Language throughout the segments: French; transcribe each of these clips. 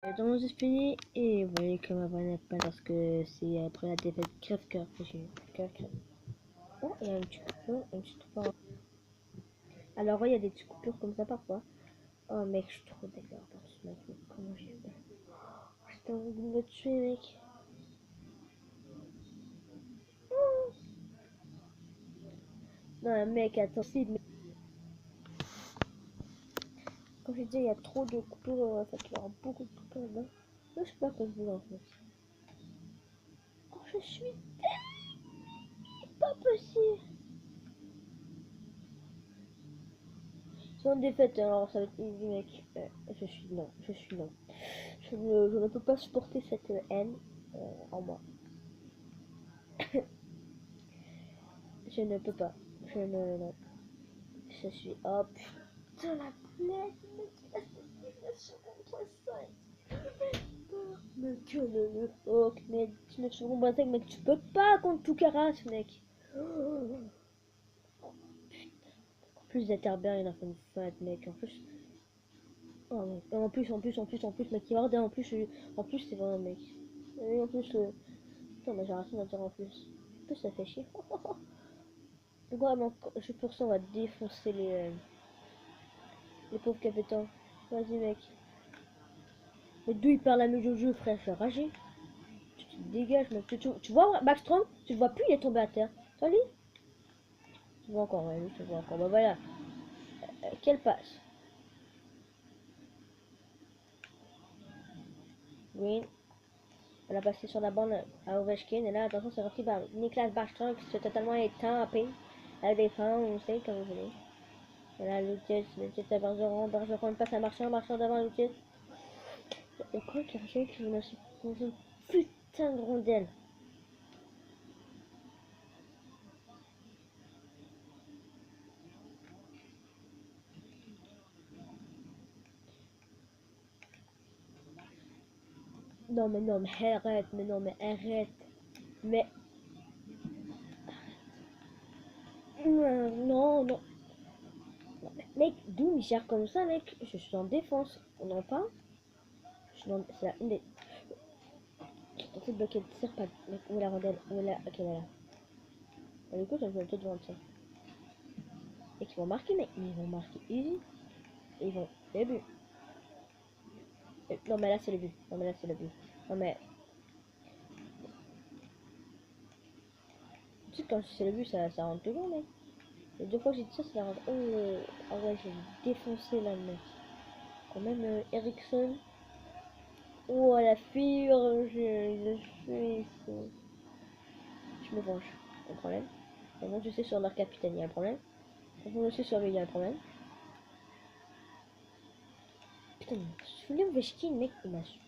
Donc j'ai fini et vous voyez que ma voix n'est pas parce que c'est après la défaite crève-cœur que j'ai eu. Crève-cœur. Oh, il y a une petite coupure, une petite coupure. Alors ouais, il y a des petites coupures comme ça parfois. Oh mec, je suis trop d'accord par ce mec. Comment j'ai fait? J'étais envie de me tuer mec. Non mec, attends, si, mais... Comme je disais, il y a trop de coupures, en fait, il y aura beaucoup de coupures là-bas. Je sais pas quoi je veux en fait. Oh, je suis pas possible. C'est une défaite, alors ça va être easy mec. Je suis non, je suis non. Je ne peux pas supporter cette haine en moi. Je ne peux pas. Je ne. Non. Je suis. Oh putain, la plaie. Mais que le fuck, mec. 19 secondes 25, mec. Tu peux pas contre tout Caras, mec. En plus, Zetterberg, il a fait une feinte, mec. En plus. Oh, mec. En plus, mec, il va regarder. En plus, c'est vraiment, mec. Et en plus, putain, mais j'ai rien à dire en plus. En plus, ça fait chier. Vraiment, je pour ça, on va défoncer les pauvres capitaines. Vas-y, mec. Mais d'où il perd la mise au jeu, frère? Je suis ragé. Tu te dégages, mec. Tu vois, Backstrom? Tu le vois plus, il est tombé à terre. Salut. Tu vois encore, ouais, lui, tu vois encore. Bah voilà. Quelle passe? Green. Elle a passé sur la bande à Ovechkin. Et là, attention, c'est repris par Niklas Backstrom qui s'est totalement éteint à défendre, on sait, comme vous voulez. Et là, Lucic à Bergeron. Bergeron passe à Marchand. Marchand devant Lucic. Et quoi qu'il y a qui me suis dans une putain de rondelle. Non mais non mais arrête, mais non mais arrête. Mais non, non. Non, mais mec, d'où il gère comme ça mec? Je suis en défense. On en parle? C'est la une des. J'ai tenté de bloquer le tir, pas. Mec, où est la rondelle? Où est la. Ok, là. Bah, du coup, je vais peut-être devant le tir. Et qu'ils vont marquer, mec. Mais ils vont marquer easy. Et ils vont. Le but. Non, mais là, c'est le but. Non, mais là, c'est le but. Non, mais. Tu sais, quand c'est le but, ça rentre toujours, mec. Les deux fois que j'ai dit ça, ça rentre. Oh, ah ouais, j'ai défoncé là, mec. Quand même, Ericsson. Oh, la fure, je suis. Je me venge. Pas de problème. Maintenant, je sais sur leur capitaine, il y a un problème. Maintenant, je sais sur lui, il y a un problème. Putain, il m'a saoulé Ovechkin, mec. Il m'a saoulé.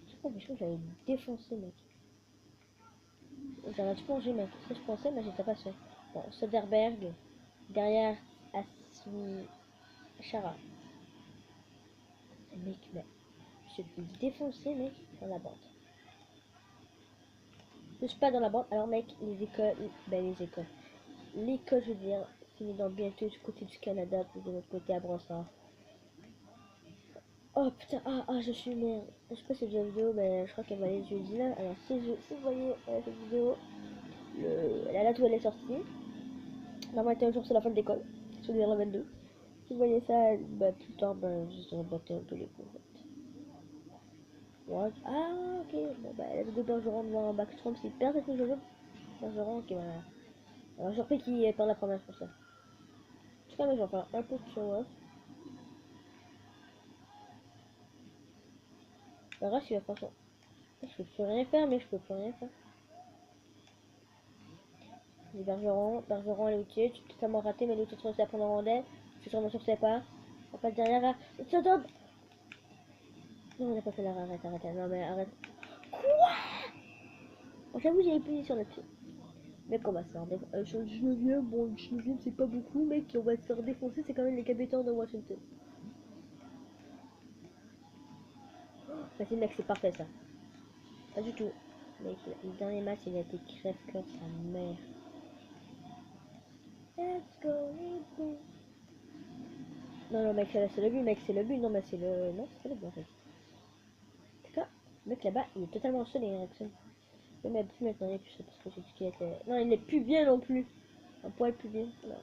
Je sais pas, Ovechkin, j'avais défoncé, mec. J'aurais dû plonger, mec. Ça, je pensais, mais j'étais pas sûr. Bon, Soderberg. Derrière, Asmi. Chara. Mec, mais. Je suis défoncé, mec, dans la bande. Je suis pas dans la bande. Alors, mec, les écoles. Ben, les écoles. L'école, je veux dire, finit dans bientôt du côté du Canada, puis de l'autre côté à Brossard. Oh putain, je suis merde. Je sais pas si j'ai la vidéo, mais je crois qu'elle va aller jeudi là. Alors, si vous voyez cette vidéo, la date où elle est sortie, normalement, était un jour, c'est la fin de l'école, sur le 22. Si vous voyez ça, bah, plus tard, ben, je serai battu un peu les coups, en fait. What? Ah, ok, bon, bah, la vidéo Bergeron devant un Backstrom, s'il perd cette mise au jeu, Bergeron, ok, voilà. Alors, surpris qu'il perd la première pour ça. En tout cas, mais je vais faire un peu de show-off. Le reste, il va faire ça. Je peux plus rien faire, mais je peux plus rien faire. Les Bergeron et Loutier, tu peux totalement raté, mais Loutier réussit à prendre en rondelle. Je suis sûrement sûr que c'est pas. On passe derrière là. Ça donne. Non, on n'a pas fait l'arrêt, arrête. Non, mais arrête. Quoi? Bon, j'avoue, j'ai appuyé sur le pied. Mec, on va se faire défoncer. Sur le 19ème, bon, le 19ème, c'est pas beaucoup, mec. On va se faire défoncer, c'est quand même les capitaines de Washington. Vas-y, mec, c'est parfait ça. Pas du tout. Mec, le dernier match, il a été crève-cœur, sa mère. Let's go, les bons. Non, non, mec, c'est le but, mec, c'est le but. Non, mais c'est le. Non, c'est pas le but en fait. Le mec là-bas, il est totalement seul, Erickson. Mais il plus maintenant, il est plus seul parce que j'ai dit qu'il était. Non, il est plus bien non plus. Un poil plus bien. Non.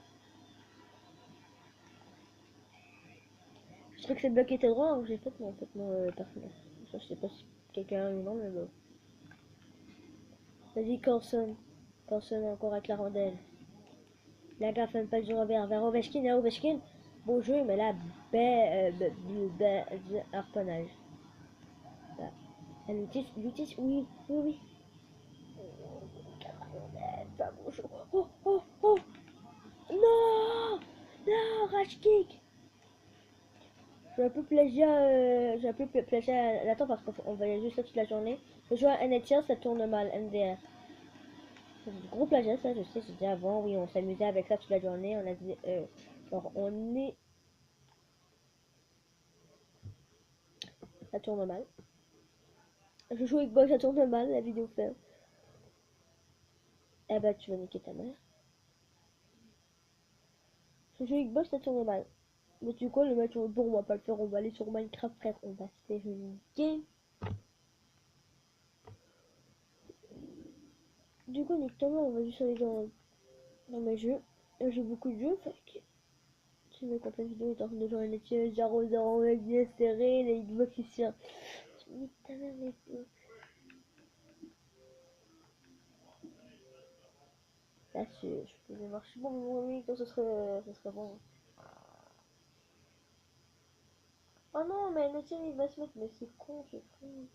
Je trouvais que cette bloc était droit, donc j'ai fait mon personnage. Ça, je sais pas si quelqu'un ou non, mais bon. Vas-y, Corson. Corson encore avec la rondelle. La gaffe même pas du revers vers Ovechkin et Ovechkin. Beau jeu, mais là, harponnage. Là. Lutis, oui, oui, oui. Pas bon jeu. Oh, oh, oh. Non, non, Rage Kick. J'ai un peu plagiat Nathan parce qu'on voyait juste ça toute la journée. Le joueur NHL, ça tourne mal, NDR. C'est du gros plagiat, ça, je sais, j'ai dit avant, oui, on s'amusait avec ça toute la journée, on a dit, genre, on est... Ça tourne mal. Je joue avec Boy, ça tourne mal, la vidéo fait. Eh bah, tu vas niquer ta mère. Je joue avec Boy, ça tourne mal. Mais du coup, le match, bon, on va pas le faire, on va aller sur Minecraft, frère, on va se faire une game. Du coup, directement, on va juste aller dans mes jeux. Là, j'ai beaucoup de jeux, fait que si mes complètes vidéos est en train de jouer un étier 0-0 mec bien serré, les Xbox ici. Tu niques ta mère, mec. Là, je faisais marcher bon, mon ami, quand ce serait bon. Oh non, mais le tien il va se mettre, mais c'est con ce truc.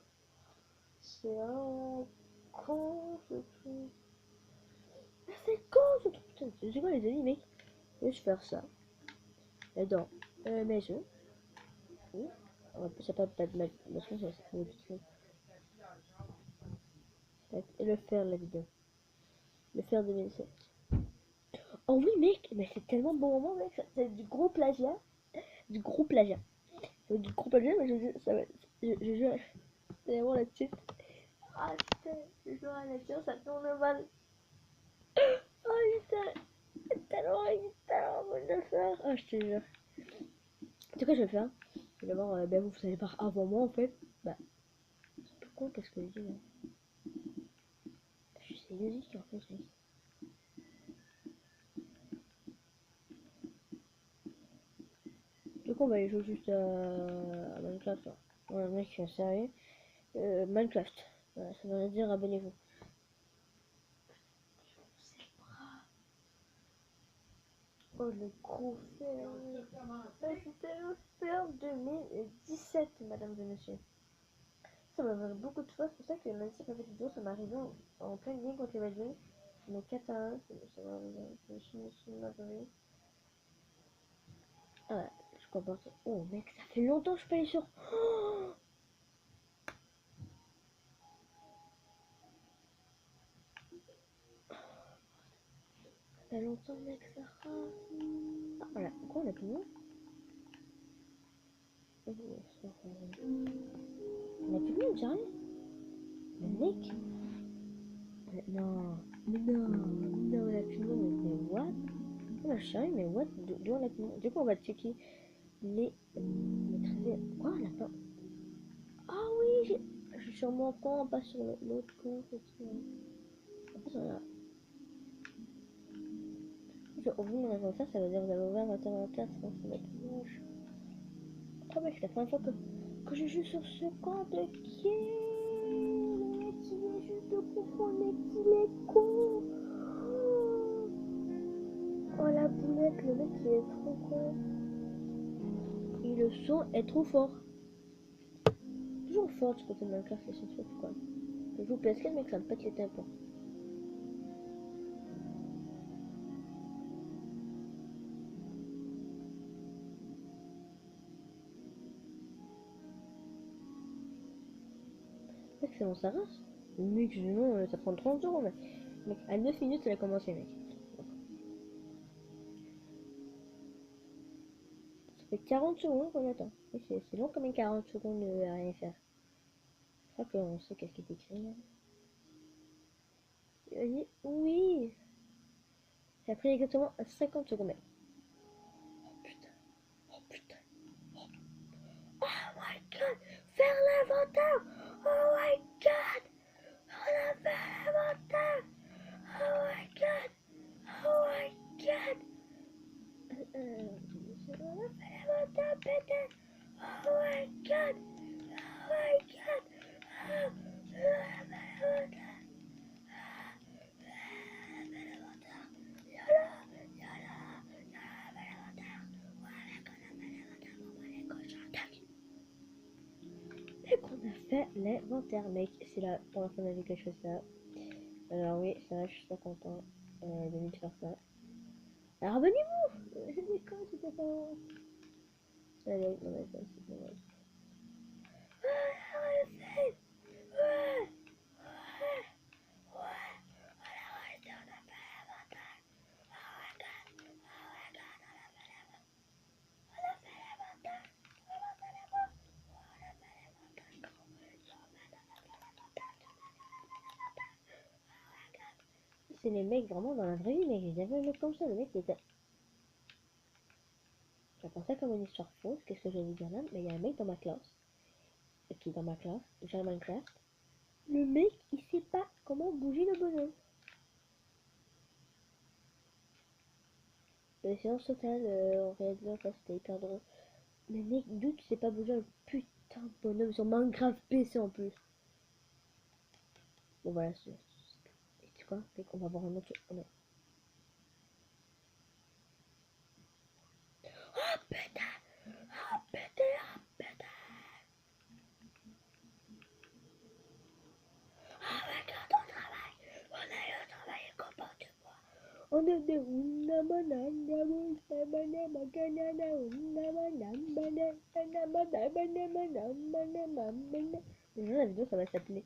C'est un con ce truc. Mais c'est con ce truc. Putain, c'est quoi les amis, mec? Je vais faire ça. Et dans mes jeux. Oui. Ça peut pas de mal. Mais je pense que c'est modifié. Et le faire la vidéo. Le faire 2007. Oh oui, mec, mais c'est tellement bon moment, mec. C'est du gros plagiat. Du gros plagiat. C'est du gros plagiat, mais ça va. Je joue. C'est vraiment la petite. Ah putain, je joue à la nature, ça tourne mal. Oh putain, tellement bon de faire. Oh, je te jure. Tu sais quoi, je vais faire? Je vais d'abord, ben vous savez pas avant moi en fait. Bah, c'est peu con, qu'est-ce que je dis là? Je suis logique en fait, mec. Du coup, on va aller jouer juste à Minecraft. Hein. Ouais, mec, je suis sérieux. Minecraft. Voilà, ça veut dire abonnez-vous. Oh, le gros fer. C'était le fer 2017, madame et monsieur. Ça m'a fait beaucoup de fois, c'est pour ça que même si j'ai pas fait de vidéo, ça m'est arrivé en pleine game contre les Red Wings. Mais 4 à 1, ça m'a arrivé. Ah ouais, je comprends ça. Oh mec, ça fait longtemps que je suis pas allé sur. Oh, ça fait longtemps, mec, ça rase. Ah voilà, quoi on a plus de on a plus de monde, sérieux? Mais mec, non, non, on a plus de monde, mais what? Non, je suis sérieux, mais what? D'où on a plus de monde? Du coup, on va checker les maîtriser. Quoi, on a pas. Ah oui, je suis sur mon compte, pas sur l'autre compte. En plus, on a. J'ai oublié mon inventaire, ça veut dire que vous avez ouvert votre inventaire, sinon ça va être moche. Oh mec, c'est la première fois que je joue sur ce compte qui est. Le mec il est juste de confond, le mec il est con. Oh la boulette, le mec il est trop con. Et le son est trop fort. Toujours fort du côté de Minecraft, c'est ce truc quoi. Je joue PS4, mec, ça me pète les tympans. Mec, c'est bon, ça race. Mec, non, ça prend 30 jours, mais. Mec, à 9 minutes, ça a commencé, mec. Ça fait 40 secondes qu'on attend. C'est long comme 40 secondes de rien faire. Je crois qu'on sait qu'est-ce qui est écrit là. Il a dit oui. Ça a pris exactement 50 secondes, mec. Oh putain. Oh putain. Oh my god. Faire l'inventaire. Oh fait l'inventaire, mec. C'est la première fois de ma vie que je fais ça. Alors oui, c'est vrai, je suis pas content de me faire ça. Alors abonnez-vous. Je dis quoi, c'était pas... Allez, non mais ça c'est pas vrai. C'est les mecs vraiment dans la vraie vie, mec. J'ai jamais vu un mec comme ça. Le mec il était... J'ai pensé comme une histoire fausse. Qu'est-ce que j'allais dire là? Mais il y a un mec dans ma classe. Qui est dans ma classe. J'ai un Minecraft. Le mec, il sait pas comment bouger le bonhomme. Les séances totales, en réalité, enfin, c'était hyper drôle. Mais mec, d'où tu sais pas bouger un putain de bonhomme sur Minecraft PC en plus. Bon voilà, c'est... Et tu sais quoi, mec, on va voir un autre... Oh, oh putain. Oh putain, oh putain. Oh my god, on travaille. On a eu un travail, comporte-moi. On est des... Déjà la vidéo ça va s'appeler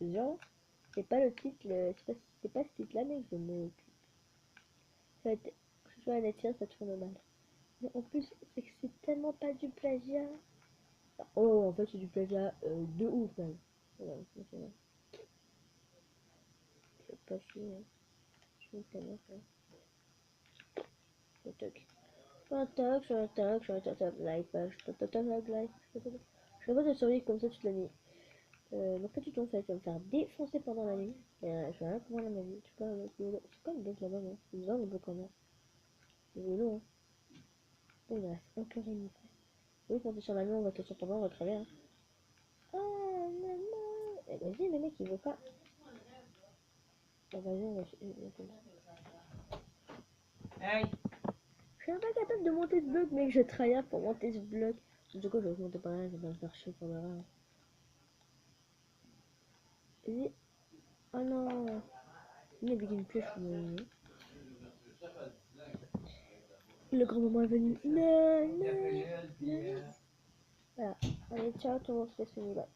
genre c'est pas le titre c'est pas ce titre là mais je me ça va être que ce soit la tienne ça tourne mal mais en plus c'est que c'est tellement pas du plagiat. Oh en fait c'est du plagiat de ouf même. Voilà, c'est pas sûr je suis tellement ça je toc live page live je vais pas te survivre comme ça toute la nuit. Donc pas du tout en fait, je vais me faire défoncer pendant la nuit. Je vais rien pouvoir la ma vie. C'est quoi le bloc là-bas, moi? C'est bizarre le bloc en or. C'est vélo, hein. Oh, il reste encore une frère. Oui, quand t'es sur la nuit, on va te sur ton bras, on va crever, hein. Oh, maman. Eh, vas-y, le mec, il veut pas. Bah, vas-y, on va... Hey! Je suis pas capable de monter ce bloc, mec. Je tryhard pour monter ce bloc. Du coup, je vais monter par là, je vais pas me faire chier pour le rat. Vas-y. Oh non. Il y a une pioche pour me... Le grand moment est venu. Non, non, non. Voilà. Allez, ciao tout le monde, c'est fini. Bye.